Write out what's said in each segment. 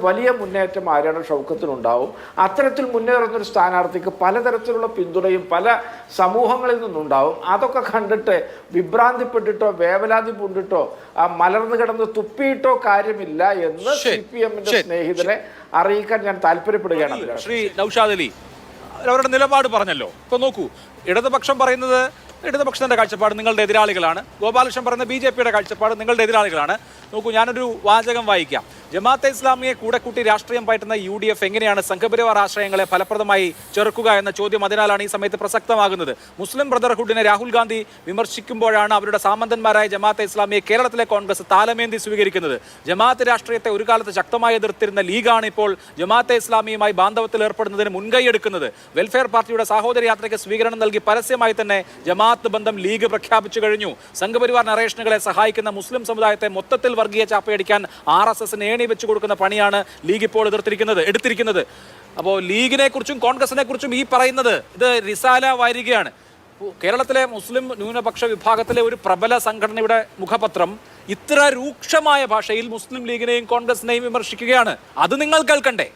വലിയ മുന്നേറ്റം ആര്യാടൻ ഷൗക്കത്തിനുണ്ടാവും. അത്തരത്തിൽ മുന്നേറുന്നൊരു സ്ഥാനാർത്ഥിക്ക് പലതരത്തിലുള്ള പിന്തുണയും പല സമൂഹങ്ങളിൽ നിന്നുണ്ടാവും. അതൊക്കെ കണ്ടിട്ട് വിഭ്രാന്തിപ്പെട്ടിട്ടോ വേവലാതി പൂണ്ടിട്ടോ മലർന്നു കിടന്ന് തുപ്പിയിട്ടോ കാര്യമില്ല എന്ന് CPM-ന്റെ സ്നേഹിതരെ അറിയിക്കാൻ ഞാൻ താല്പര്യപ്പെടുകയാണ്. ശ്രീ നൗഷാദ് അലി അവരുടെ നിലപാട് പറഞ്ഞല്ലോ. ഇപ്പൊ നോക്കൂ, ഇടതുപക്ഷം പറയുന്നത് ഇടതുപക്ഷത്തിന്റെ കാഴ്ചപ്പാട് നിങ്ങളുടെ എതിരാളികളാണ്, ഗോപാലകൃഷ്ണൻ പറയുന്ന BJP-യുടെ കാഴ്ചപ്പാട് നിങ്ങളുടെ എതിരാളികളാണ്. നോക്കൂ, ഞാനൊരു വാചകം വായിക്കാം. ജമാഅത്തെ ഇസ്ലാമിയെ കൂടെ കൂട്ടി രാഷ്ട്രീയം പയറ്റുന്ന UDF എങ്ങനെയാണ് സംഘപരിവാർ ആശയങ്ങളെ ഫലപ്രദമായി ചെറുക്കുക എന്ന ചോദ്യം അതിനാലാണ് ഈ സമയത്ത് പ്രസക്തമാകുന്നത്. മുസ്ലിം ബ്രദർഹുഡിനെ രാഹുൽ ഗാന്ധി വിമർശിക്കുമ്പോഴാണ് അവരുടെ സാമന്തന്മാരായ ജമാഅത്തെ ഇസ്ലാമിയെ കേരളത്തിലെ കോൺഗ്രസ് താലമേന്തി സ്വീകരിക്കുന്നത്. ജമാഅത്ത് രാഷ്ട്രീയത്തെ ഒരു കാലത്ത് ശക്തമായി എതിർത്തിരുന്ന ലീഗാണ് ഇപ്പോൾ ജമാഅത്തെ ഇസ്ലാമിയുമായി ബാന്ധവത്തിൽ ഏർപ്പെടുന്നതിന് മുൻകൈയെടുക്കുന്നത്. വെൽഫെയർ പാർട്ടിയുടെ സഹോദര യാത്രയ്ക്ക് സ്വീകരണം നൽകി പരസ്യമായി തന്നെ ജമാഅത്ത് ബന്ധം ലീഗ് പ്രഖ്യാപിച്ചു കഴിഞ്ഞു. സംഘപരിവാർ നറേഷനുകളെ സഹായിക്കുന്ന മുസ്ലിം സമുദായത്തെ മൊത്തത്തിൽ വർഗീയ ചാപ്പയടിക്കാൻ RSS-ന് ഏണി വെച്ചു കൊടുക്കുന്ന പണിയാണ് ലീഗ് ഇപ്പോൾ എടുത്തിരിക്കുന്നത്. അപ്പോൾ ലീഗിനെ കുറിച്ചും കോൺഗ്രസിനെ കുറിച്ചും ഈ പറയുന്നത് ഇത് റിസാല വാരികയാണ്. കേരളത്തിലെ മുസ്ലിം ന്യൂനപക്ഷ വിഭാഗത്തിലെ ഒരു പ്രബല സംഘടനയുടെ മുഖപത്രം ഇത്ര രൂക്ഷമായ ഭാഷയിൽ മുസ്ലിം ലീഗിനെയും കോൺഗ്രസിനെയും വിമർശിക്കുകയാണ്. അത് നിങ്ങൾ കേൾക്കണ്ടേ?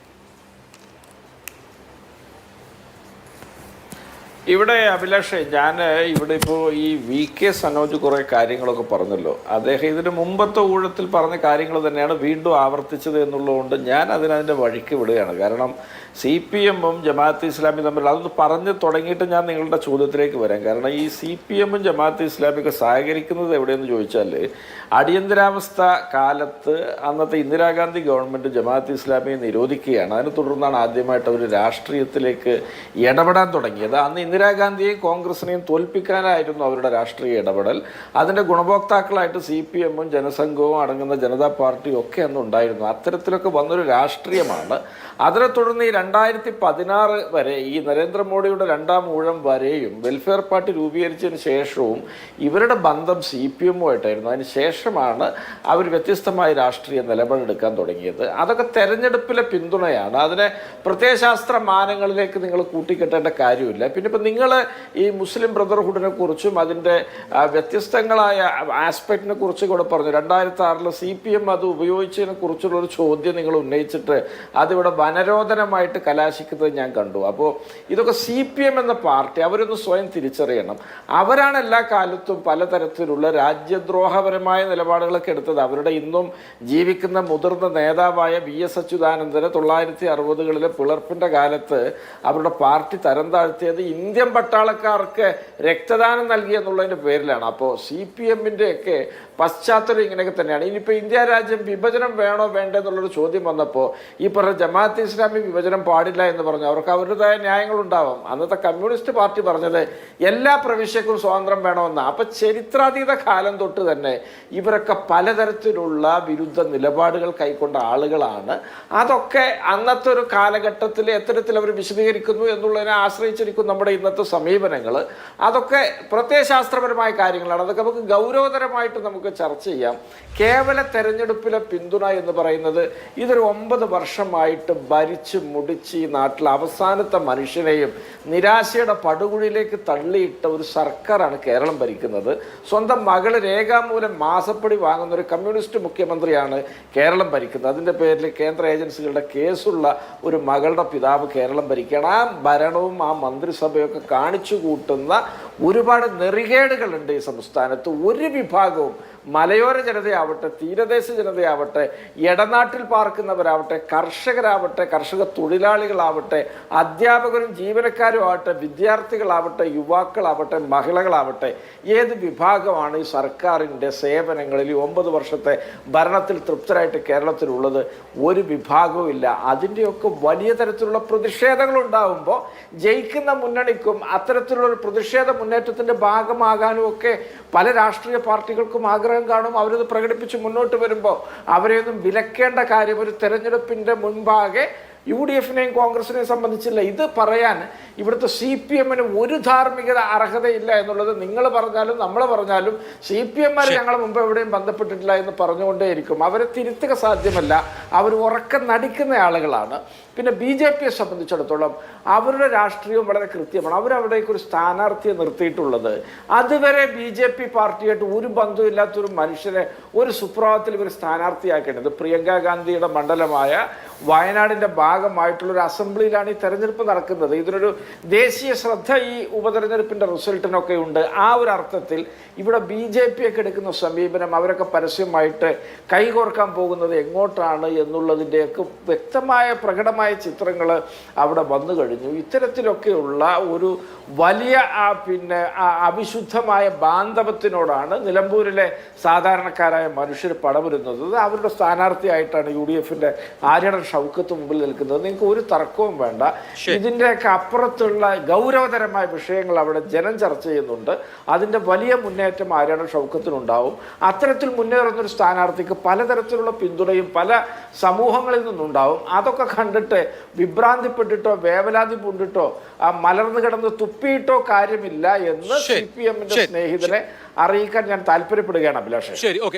ഇവിടെ അഭിലാഷേ, ഞാൻ ഇവിടെ ഇപ്പോൾ ഈ VK സനോജ് കുറേ കാര്യങ്ങളൊക്കെ പറഞ്ഞല്ലോ. അദ്ദേഹം ഇതിന് മുമ്പത്തെ ഊഴത്തിൽ പറഞ്ഞ കാര്യങ്ങൾ തന്നെയാണ് വീണ്ടും ആവർത്തിച്ചത് എന്നുള്ളതുകൊണ്ട് ഞാൻ അതിൻ്റെ വഴിക്ക് വിടുകയാണ്. കാരണം CPM-ഉം ജമാഅത്തെ ഇസ്ലാമി തമ്മിൽ അതൊന്ന് പറഞ്ഞ് തുടങ്ങിയിട്ട് ഞാൻ നിങ്ങളുടെ ചോദ്യത്തിലേക്ക് വരാം. കാരണം ഈ CPM-ഉം ജമാഅത്തെ ഇസ്ലാമിയൊക്കെ സഹകരിക്കുന്നത് എവിടെയെന്ന് ചോദിച്ചാൽ, അടിയന്തരാവസ്ഥ കാലത്ത് അന്നത്തെ ഇന്ദിരാഗാന്ധി ഗവൺമെൻറ് ജമാഅത്തെ ഇസ്ലാമിയെ നിരോധിക്കുകയാണ്. അതിനെ തുടർന്നാണ് ആദ്യമായിട്ട് അവർ രാഷ്ട്രീയത്തിലേക്ക് ഇടപെടാൻ തുടങ്ങിയത്. അന്ന് ഇന്ദിരാഗാന്ധിയെയും കോൺഗ്രസിനെയും തോൽപ്പിക്കാനായിരുന്നു അവരുടെ രാഷ്ട്രീയ ഇടപെടൽ. അതിൻ്റെ ഗുണഭോക്താക്കളായിട്ട് CPM-ഉം ജനസംഘവും അടങ്ങുന്ന ജനതാ പാർട്ടിയും ഒക്കെ അന്ന് ഉണ്ടായിരുന്നു. അത്തരത്തിലൊക്കെ വന്നൊരു രാഷ്ട്രീയമാണ്. അതിനെ തുടർന്ന് ഈ 2016 വരെ ഈ നരേന്ദ്രമോദിയുടെ രണ്ടാം ഊഴം വരെയും വെൽഫെയർ പാർട്ടി രൂപീകരിച്ചതിന് ശേഷവും ഇവരുടെ ബന്ധം CPM-ഉമായിട്ടായിരുന്നു. അതിന് ശേഷമാണ് അവർ വ്യത്യസ്തമായ രാഷ്ട്രീയ നിലപാടെടുക്കാൻ തുടങ്ങിയത്. അതൊക്കെ തെരഞ്ഞെടുപ്പിലെ പിന്തുണയാണ്. അതിനെ പ്രത്യയശാസ്ത്ര മാനങ്ങളിലേക്ക് നിങ്ങൾ കൂട്ടിക്കെട്ടേണ്ട കാര്യമില്ല. പിന്നെ ഇപ്പം നിങ്ങൾ ഈ മുസ്ലിം ബ്രദർഹുഡിനെ കുറിച്ചും അതിൻ്റെ വ്യത്യസ്തങ്ങളായ ആസ്പെക്റ്റിനെ കുറിച്ച് കൂടെ പറഞ്ഞു. 2006 CPM അത് ഉപയോഗിച്ചതിനെ കുറിച്ചുള്ളൊരു ചോദ്യം നിങ്ങൾ ഉന്നയിച്ചിട്ട് അതിവിടെ വനരോധനമായിട്ട് കലാശിക്കുന്നത് ഞാൻ കണ്ടു. അപ്പോൾ ഇതൊക്കെ CPM എന്ന പാർട്ടി അവരൊന്ന് സ്വയം തിരിച്ചറിയണം. അവരാണ് എല്ലാ കാലത്തും പലതരത്തിലുള്ള രാജ്യദ്രോഹപരമായ നിലപാടുകളൊക്കെ എടുത്തത്. അവരുടെ ഇന്നും ജീവിക്കുന്ന മുതിർന്ന നേതാവായ VS അച്യുതാനന്ദന് 1960-കളിലെ പിളർപ്പിൻ്റെ കാലത്ത് അവരുടെ പാർട്ടി തരം താഴ്ത്തിയത് ഇന്ത്യൻ പട്ടാളക്കാർക്ക് രക്തദാനം നൽകി എന്നുള്ളതിൻ്റെ പേരിലാണ്. അപ്പോൾ CPM-ൻ്റെ ഒക്കെ പശ്ചാത്തലം ഇങ്ങനെയൊക്കെ തന്നെയാണ്. ഇനിയിപ്പോൾ ഇന്ത്യ രാജ്യം വിഭജനം വേണോ വേണ്ടേ എന്നുള്ളൊരു ചോദ്യം വന്നപ്പോൾ ഈ പറഞ്ഞ ജമാഅത്തെ ഇസ്ലാമി വിഭജനം പാടില്ല എന്ന് പറഞ്ഞു. അവർക്ക് അവരുടേതായ ന്യായങ്ങളുണ്ടാവാം. അന്നത്തെ കമ്മ്യൂണിസ്റ്റ് പാർട്ടി പറഞ്ഞത് എല്ലാ പ്രവിശ്യക്കും സ്വാതന്ത്ര്യം വേണമെന്നാണ്. അപ്പം ചരിത്രാതീത കാലം തൊട്ട് തന്നെ ഇവരൊക്കെ പലതരത്തിലുള്ള വിരുദ്ധ നിലപാടുകൾ കൈക്കൊണ്ട ആളുകളാണ്. അതൊക്കെ അന്നത്തെ ഒരു കാലഘട്ടത്തിൽ എത്തരത്തിൽ അവർ വിശദീകരിക്കുന്നു എന്നുള്ളതിനെ ആശ്രയിച്ചിരിക്കും നമ്മുടെ ഇന്നത്തെ സമീപനങ്ങൾ. അതൊക്കെ പ്രത്യയശാസ്ത്രപരമായ കാര്യങ്ങളാണ്. അതൊക്കെ നമുക്ക് ഗൗരവതരമായിട്ട് നമുക്ക് ചർച്ച ചെയ്യാം. കേവല തെരഞ്ഞെടുപ്പിലെ പിന്തുണ എന്ന് പറയുന്നത് ഇതൊരു 9 വർഷമായിട്ട് ഭരിച്ച് മുടിച്ച് ഈ നാട്ടിൽ അവസാനത്തെ മനുഷ്യനെയും നിരാശയുടെ പടുകുഴിയിലേക്ക് തള്ളിയിട്ട ഒരു സർക്കാരാണ് കേരളം ഭരിക്കുന്നത്. സ്വന്തം മകൾ രേഖാമൂലം മാസപ്പടി വാങ്ങുന്ന ഒരു കമ്മ്യൂണിസ്റ്റ് മുഖ്യമന്ത്രിയാണ് കേരളം ഭരിക്കുന്നത്. അതിൻ്റെ പേരിൽ കേന്ദ്ര ഏജൻസികളുടെ കേസുള്ള ഒരു മകളുടെ പിതാവ് കേരളം ഭരിക്കുകയാണ്. ആ ഭരണവും ആ മന്ത്രിസഭയൊക്കെ കാണിച്ചു കൂട്ടുന്ന ഒരുപാട് നെറികേടുകളുണ്ട് ഈ സംസ്ഥാനത്ത്. ഒരു വിഭാഗവും മലയോര ജനതയാവട്ടെ, തീരദേശ ജനതയാവട്ടെ, ഇടനാട്ടിൽ പാർക്കുന്നവരാവട്ടെ, കർഷകരാവട്ടെ, കർഷക തൊഴിലാളികളാവട്ടെ, അധ്യാപകരും ജീവനക്കാരും ആവട്ടെ, വിദ്യാർത്ഥികളാവട്ടെ, യുവാക്കളാവട്ടെ, മഹിളകളാവട്ടെ, ഏത് വിഭാഗമാണ് ഈ സർക്കാരിൻ്റെ സേവനങ്ങളിൽ 9 വർഷത്തെ ഭരണത്തിൽ തൃപ്തരായിട്ട് കേരളത്തിലുള്ളത്? ഒരു വിഭാഗവും ഇല്ല. അതിൻ്റെയൊക്കെ വലിയ തരത്തിലുള്ള പ്രതിഷേധങ്ങളുണ്ടാകുമ്പോൾ ജയിക്കുന്ന മുന്നണിക്കും അത്തരത്തിലുള്ളൊരു പ്രതിഷേധ മുന്നേറ്റത്തിൻ്റെ ഭാഗമാകാനും ഒക്കെ പല രാഷ്ട്രീയ പാർട്ടികൾക്കും ആഗ്രഹം കാണും. അവരത് പ്രകടിപ്പിച്ച് മുന്നോട്ട് വരുമ്പോൾ അവരെയൊന്നും വിലക്കേണ്ട കാര്യം ഒരു തെരഞ്ഞെടുപ്പിൻ്റെ മുൻപാകെ UDF-നെയും കോൺഗ്രസിനെയും സംബന്ധിച്ചില്ല. ഇത് പറയാൻ ഇവിടുത്തെ CPM-ന് ഒരു ധാർമ്മികത അർഹതയില്ല എന്നുള്ളത് നിങ്ങൾ പറഞ്ഞാലും നമ്മൾ പറഞ്ഞാലും CPM-മാർ ഞങ്ങൾ മുമ്പ് എവിടെയും ബന്ധപ്പെട്ടിട്ടില്ല എന്ന് പറഞ്ഞുകൊണ്ടേയിരിക്കും. അവരെ തിരുത്തുക സാധ്യമല്ല. അവർ ഉറക്കം നടിക്കുന്ന ആളുകളാണ്. പിന്നെ BJP-യെ സംബന്ധിച്ചിടത്തോളം അവരുടെ രാഷ്ട്രീയവും വളരെ കൃത്യമാണ്. അവരവിടേക്ക് ഒരു സ്ഥാനാർത്ഥിയെ നിർത്തിയിട്ടുള്ളത്. അതുവരെ BJP പാർട്ടിയായിട്ട് ഒരു ബന്ധമില്ലാത്തൊരു മനുഷ്യനെ ഒരു സുപ്രഭാതത്തിൽ ഇവർ സ്ഥാനാർത്ഥിയാക്കേണ്ടത്. പ്രിയങ്ക ഗാന്ധിയുടെ മണ്ഡലമായ വയനാടിൻ്റെ ഭാഗമായിട്ടുള്ളൊരു അസംബ്ലിയിലാണ് ഈ തെരഞ്ഞെടുപ്പ് നടക്കുന്നത്. ഇതിനൊരു ദേശീയ ശ്രദ്ധ ഈ ഉപതെരഞ്ഞെടുപ്പിൻ്റെ റിസൾട്ടിനൊക്കെ ഉണ്ട്. ആ ഒരു അർത്ഥത്തിൽ ഇവിടെ BJP-യൊക്കെ എടുക്കുന്ന സമീപനം, അവരൊക്കെ പരസ്യമായിട്ട് കൈകോർക്കാൻ പോകുന്നത് എങ്ങോട്ടാണ് എന്നുള്ളതിൻ്റെയൊക്കെ വ്യക്തമായ പ്രകടമായ ചിത്രങ്ങൾ അവിടെ വന്നു കഴിഞ്ഞു. ഇത്തരത്തിലൊക്കെയുള്ള ഒരു വലിയ അവിശുദ്ധമായ ബാന്ധവത്തിനോടാണ് നിലമ്പൂരിലെ സാധാരണക്കാരായ മനുഷ്യർ പടവരുന്നത്. അവരുടെ സ്ഥാനാർത്ഥിയായിട്ടാണ് UDF-ന്റെ ആര്യടൻ ഷൗക്കത്ത് മുമ്പിൽ നിൽക്കുന്നത്. നിങ്ങൾക്ക് ഒരു തർക്കവും വേണ്ട. ഇതിൻ്റെയൊക്കെ അപ്പുറത്തുള്ള ഗൗരവതരമായ വിഷയങ്ങൾ അവിടെ ജനം ചർച്ച ചെയ്യുന്നുണ്ട്. അതിൻ്റെ വലിയ മുന്നേറ്റം ആര്യടൻ ഷൗക്കത്തിനുണ്ടാവും. അത്തരത്തിൽ മുന്നേറുന്നൊരു സ്ഥാനാർത്ഥിക്ക് പലതരത്തിലുള്ള പിന്തുണയും പല സമൂഹങ്ങളിൽ നിന്നുണ്ടാവും. അതൊക്കെ കണ്ടിട്ട് വിഭ്രാന്തിപ്പെട്ടിട്ടോ വേവലാതി പൂണ്ടിട്ടോ മലർന്നു കിടന്ന് തുപ്പിയിട്ടോ കാര്യമില്ല എന്ന് CPM-ന്റെ സ്നേഹിതരെ അറിയിക്കാൻ ഞാൻ താല്പര്യപ്പെടുകയാണ് അഭിലാഷ്. ശരി, ഓക്കെ.